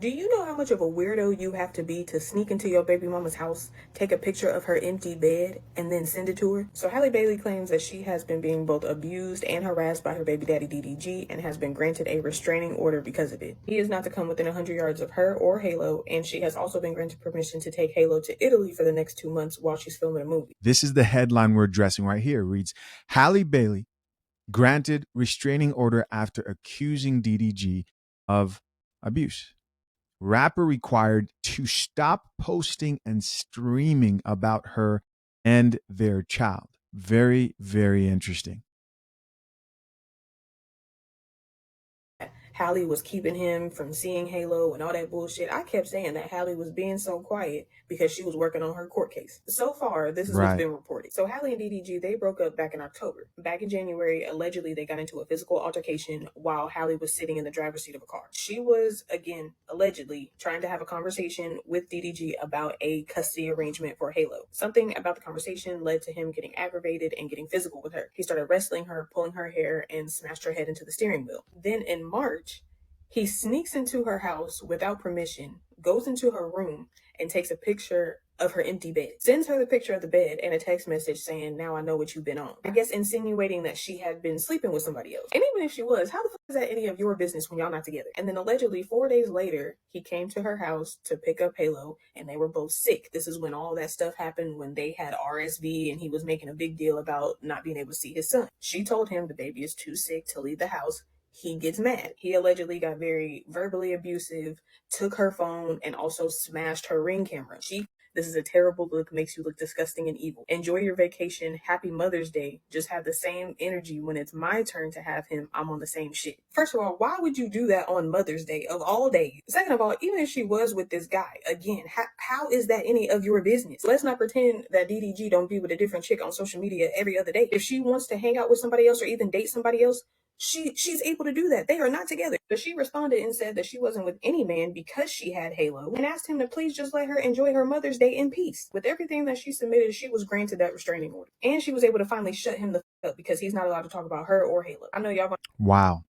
Do you know how much of a weirdo you have to be to sneak into your baby mama's house, take a picture of her empty bed, and then send it to her? So Halle Bailey claims that she has been being both abused and harassed by her baby daddy DDG and has been granted a restraining order because of it. He is not to come within 100 yards of her or Halo, and she has also been granted permission to take Halo to Italy for the next 2 months while she's filming a movie. This is the headline we're addressing right here. It reads, Halle Bailey granted restraining order after accusing DDG of abuse. Rapper required to stop posting and streaming about her and their child. Very, very interesting. Halle was keeping him from seeing Halo and all that bullshit. I kept saying that Halle was being so quiet because she was working on her court case. So far, this is what's been reported. So Halle and DDG, they broke up back in October. Back in January, allegedly, they got into a physical altercation while Halle was sitting in the driver's seat of a car. She was, again, allegedly trying to have a conversation with DDG about a custody arrangement for Halo. Something about the conversation led to him getting aggravated and getting physical with her. He started wrestling her, pulling her hair, and smashed her head into the steering wheel. Then in March, he sneaks into her house without permission, goes into her room, and takes a picture of her empty bed. Sends her the picture of the bed and a text message saying, "Now I know what you've been on." I guess insinuating that she had been sleeping with somebody else. And even if she was, how the fuck is that any of your business when y'all not together? And then allegedly 4 days later, he came to her house to pick up Halo, and they were both sick. This is when all that stuff happened, when they had RSV and he was making a big deal about not being able to see his son. She told him the baby is too sick to leave the house. He gets mad. He allegedly got very verbally abusive, took her phone, and also smashed her Ring camera. This is a terrible look, makes you look disgusting and evil. Enjoy your vacation. Happy Mother's Day. Just have the same energy when it's my turn to have him. I'm on the same shit. First of all, why would you do that on Mother's Day of all days? Second of all, even if she was with this guy, again, how is that any of your business? Let's not pretend that DDG don't be with a different chick on social media every other day. If she wants to hang out with somebody else or even date somebody else, she's able to do that. They are not together. But she responded and said that she wasn't with any man because she had Halo and asked him to please just let her enjoy her Mother's Day in peace. With everything that she submitted, she was granted that restraining order. And she was able to finally shut him the up because he's not allowed to talk about her or Halo. I know y'all Wow.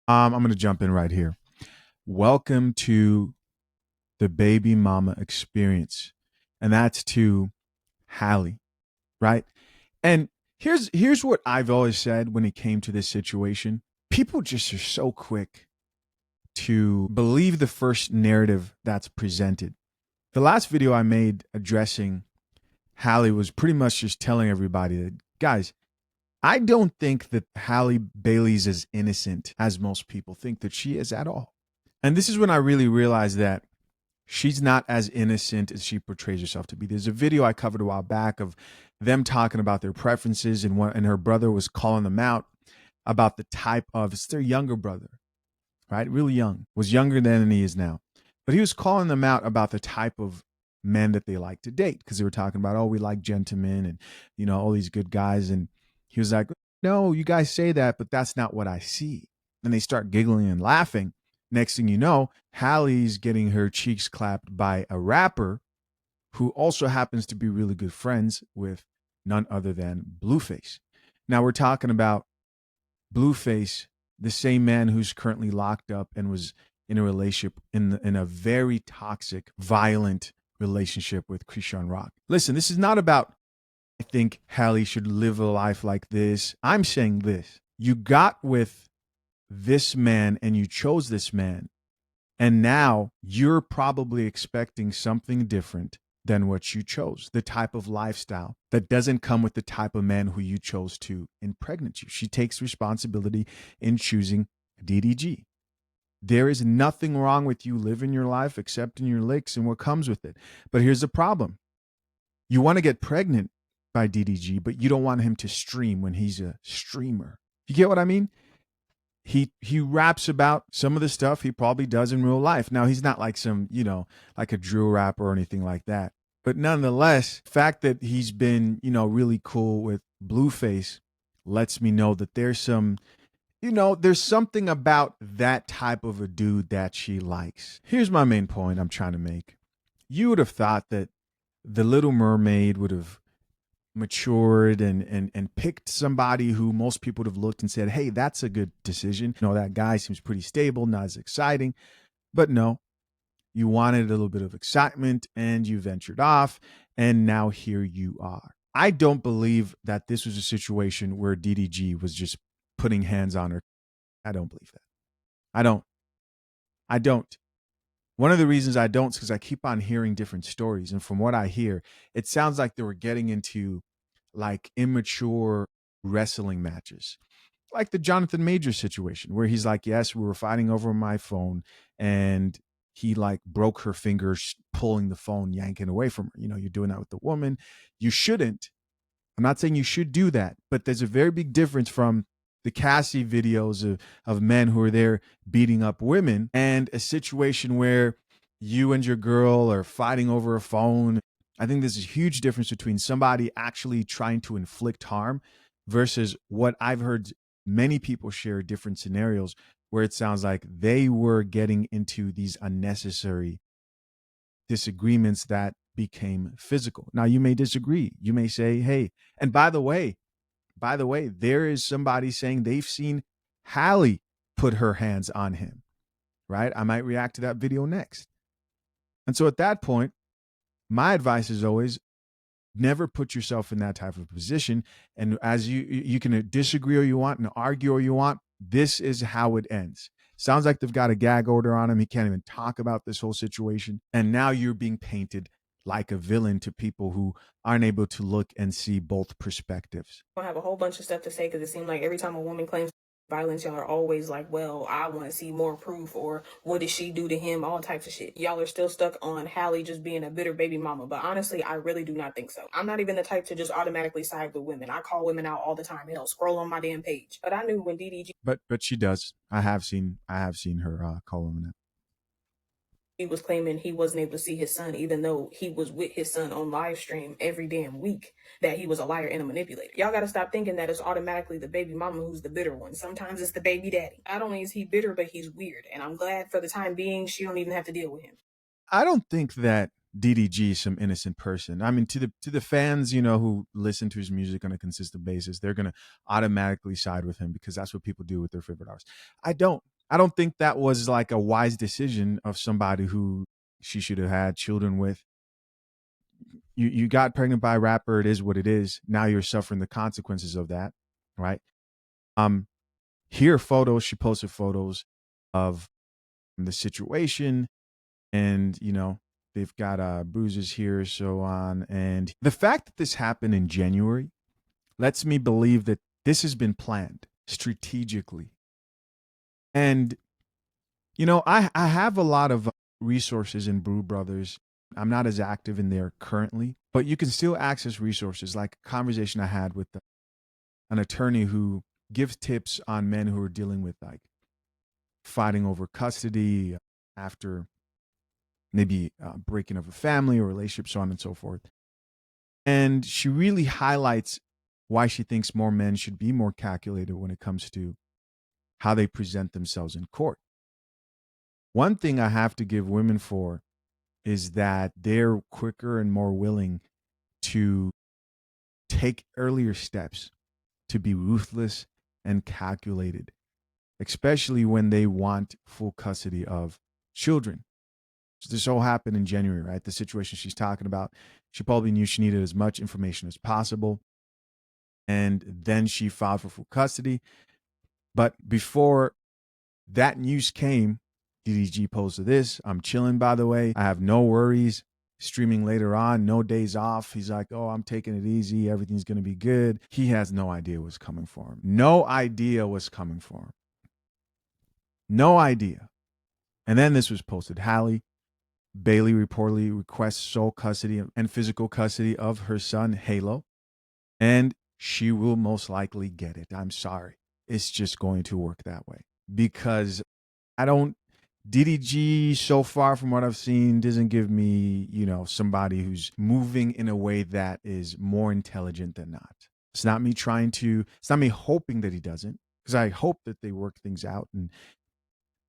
I'm going to jump in right here. Welcome to the baby mama experience. And that's to Halle, right? And here's what I've always said when it came to this situation. People just are so quick to believe the first narrative that's presented. The last video I made addressing Halle was pretty much just telling everybody that, guys, I don't think that Halle Bailey's as innocent as most people think that she is at all. And this is when I really realized that she's not as innocent as she portrays herself to be. There's a video I covered a while back of them talking about their preferences, and her brother was calling them out about the type of, it's their younger brother, right? Really young, was younger then than he is now. But he was calling them out about the type of men that they like to date, because they were talking about, oh, we like gentlemen and, you know, all these good guys. And he was like, no, you guys say that, but that's not what I see. And they start giggling and laughing. Next thing you know, Halle's getting her cheeks clapped by a rapper who also happens to be really good friends with none other than Blueface. Now we're talking about Blueface, the same man who's currently locked up and was in a relationship, in a very toxic, violent relationship with Krishan Rock. Listen, this is not about, I think Halle should live a life like this. I'm saying this. You got with this man and you chose this man, and now you're probably expecting something different than what you chose, the type of lifestyle that doesn't come with the type of man who you chose to impregnate you. She takes responsibility in choosing DDG. There is nothing wrong with you living your life, accepting your licks and what comes with it. But here's the problem. You want to get pregnant by DDG, but you don't want him to stream when he's a streamer. You get what I mean? He raps about some of the stuff he probably does in real life. Now, he's not like some, like a drill rapper or anything like that. But nonetheless, the fact that he's been, really cool with Blueface lets me know that there's some, there's something about that type of a dude that she likes. Here's my main point I'm trying to make. You would have thought that The Little Mermaid would have matured and picked somebody who most people would have looked and said, hey, that's a good decision. That guy seems pretty stable, not as exciting. But no, You wanted a little bit of excitement and you ventured off, and now here you are. I don't believe that this was a situation where DDG was just putting hands on her. I don't believe that. I don't. I don't. One of the reasons I don't is because I keep on hearing different stories. And from what I hear, it sounds like they were getting into like immature wrestling matches, like the Jonathan Majors situation, where he's like, yes, we were fighting over my phone, and he like broke her fingers pulling the phone, yanking away from her. You know, you're doing that with the woman. You shouldn't. I'm not saying you should do that, but there's a very big difference from the Cassie videos of men who are there beating up women and a situation where you and your girl are fighting over a phone. I think there's a huge difference between somebody actually trying to inflict harm versus what I've heard many people share different scenarios where it sounds like they were getting into these unnecessary disagreements that became physical. Now you may disagree. You may say, "Hey," and by the way, there is somebody saying they've seen Hallie put her hands on him, right? I might react to that video next. And so at that point, my advice is always never put yourself in that type of position. And as you can disagree or you want and argue or you want, this is how it ends. Sounds like they've got a gag order on him. He can't even talk about this whole situation. And now you're being painted like a villain to people who aren't able to look and see both perspectives. I have a whole bunch of stuff to say because it seems like every time a woman claims violence, y'all are always like, well, I want to see more proof, or what did she do to him, all types of shit. Y'all are still stuck on Hallie just being a bitter baby mama, but honestly, I really do not think so. I'm not even the type to just automatically side with women. I call women out all the time. Hell, scroll on my damn page. But I knew when DDG But she does. I have seen her call him that. he was claiming he wasn't able to see his son, even though he was with his son on live stream every damn week, that he was a liar and a manipulator. Y'all gotta stop thinking that it's automatically the baby mama who's the bitter one. Sometimes it's the baby daddy. Not only is he bitter, but he's weird. And I'm glad for the time being, she don't even have to deal with him. I don't think that DDG is some innocent person. I mean, to the fans, who listen to his music on a consistent basis, they're gonna automatically side with him because that's what people do with their favorite artists. I don't. I don't think that was like a wise decision of somebody who she should have had children with. You got pregnant by a rapper. It is what it is. Now you're suffering the consequences of that, right? Um, Here photos. She posted photos of the situation, and they've got bruises here, so on. And the fact that this happened in January lets me believe that this has been planned strategically. And I have a lot of resources in Brew Brothers. I'm not as active in there currently, but you can still access resources, like a conversation I had with an attorney who gives tips on men who are dealing with like fighting over custody after maybe breaking of a family or relationship, so on and so forth. And she really highlights why she thinks more men should be more calculated when it comes to how they present themselves in court. One thing I have to give women for is that they're quicker and more willing to take earlier steps to be ruthless and calculated, especially when they want full custody of children. So this all happened in January, right? The situation she's talking about. She probably knew she needed as much information as possible. And then she filed for full custody. But before that news came, DDG posted this. I'm chilling, by the way. I have no worries. Streaming later on, no days off. He's like, oh, I'm taking it easy. Everything's going to be good. He has no idea what's coming for him. No idea what's coming for him. No idea. And then this was posted. Hallie Bailey reportedly requests sole custody and physical custody of her son, Halo, and she will most likely get it. I'm sorry. It's just going to work that way because I don't. DDG, so far from what I've seen, doesn't give me, somebody who's moving in a way that is more intelligent than not. It's not me it's not me hoping that he doesn't, because I hope that they work things out and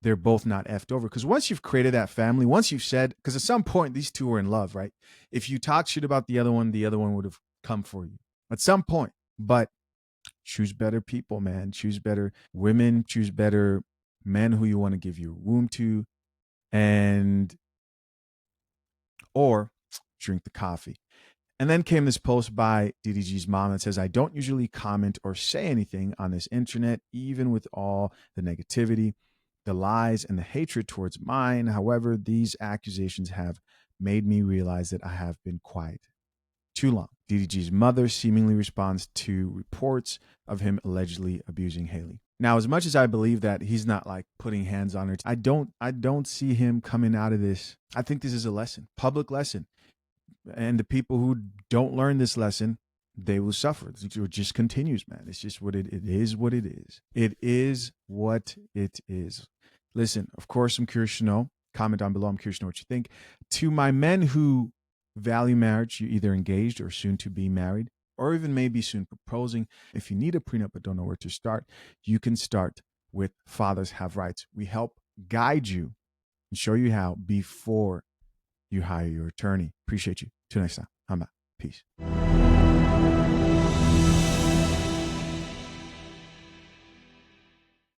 they're both not effed over. Because once you've created that family, once you've said, because at some point these two were in love, right? If you talk shit about the other one would have come for you at some point. But choose better people, man. Choose better women. Choose better men who you want to give your womb to. And or drink the coffee. And then came this post by DDG's mom that says, I don't usually comment or say anything on this internet, even with all the negativity, the lies, and the hatred towards mine. However, these accusations have made me realize that I have been quiet too long. DDG's mother seemingly responds to reports of him allegedly abusing Haley. Now, as much as I believe that he's not like putting hands on her, I don't see him coming out of this. I think this is a lesson, public lesson. And the people who don't learn this lesson, they will suffer. It just continues, man. It's just it is what it is. It is what it is. Listen, of course, I'm curious to know. Comment down below. I'm curious to know what you think. To my men who value marriage, you're either engaged or soon to be married, or even maybe soon proposing. If you need a prenup but don't know where to start, you can start with Fathers Have Rights. We help guide you and show you how before you hire your attorney. Appreciate you. Till next time. I'm out. Peace.